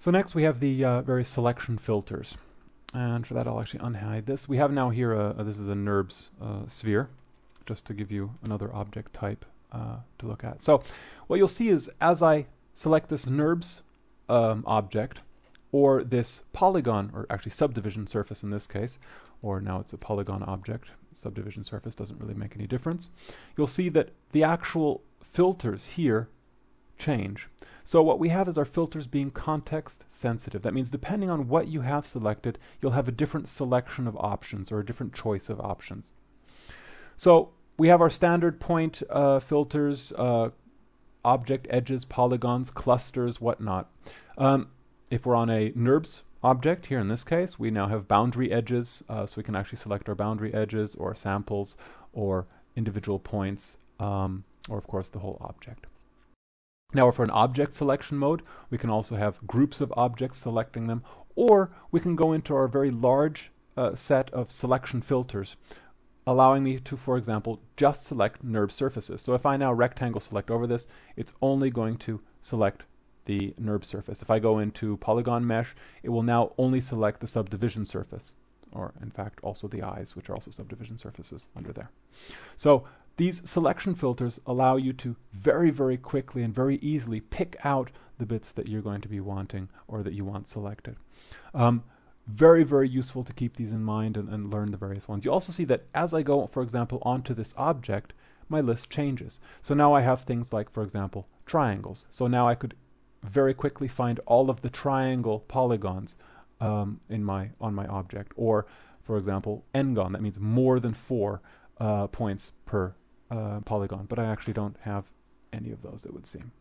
So next we have the various selection filters. And for that I'll actually unhide this. We have now here, this is a NURBS sphere, just to give you another object type to look at. So what you'll see is as I select this NURBS object, or this polygon, or actually subdivision surface in this case, or now it's a polygon object, subdivision surface doesn't really make any difference, you'll see that the actual filters here change. So what we have is our filters being context sensitive. That means depending on what you have selected, you'll have a different selection of options or a different choice of options. So we have our standard point filters, object edges, polygons, clusters, whatnot. If we're on a NURBS object, here in this case, we now have boundary edges, so we can actually select our boundary edges or samples or individual points, or of course the whole object. Now for an object selection mode, we can also have groups of objects selecting them, or we can go into our very large set of selection filters, allowing me to, for example, just select NURBS surfaces. So if I now rectangle select over this, it's only going to select the NURBS surface. If I go into polygon mesh, it will now only select the subdivision surface, or in fact also the eyes, which are also subdivision surfaces under there. So these selection filters allow you to very, very quickly and very easily pick out the bits that you're going to be wanting or that you want selected. Very, very useful to keep these in mind and learn the various ones. You also see that as I go, for example, onto this object, my list changes. So now I have things like, for example, triangles. So now I could very quickly find all of the triangle polygons on my object. Or, for example, n-gon. That means more than 4 points per polygon, but I actually don't have any of those, it would seem.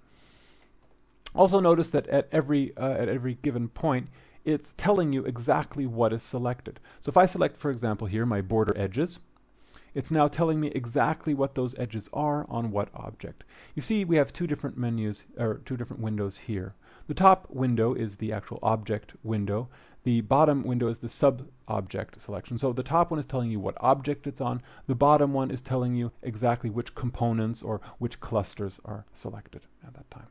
Also notice that at every given point, it's telling you exactly what is selected. So if I select, for example, here my border edges, it's now telling me exactly what those edges are on what object. You see, we have two different menus, or two different windows here. The top window is the actual object window. The bottom window is the sub-object selection. So the top one is telling you what object it's on. The bottom one is telling you exactly which components or which clusters are selected at that time.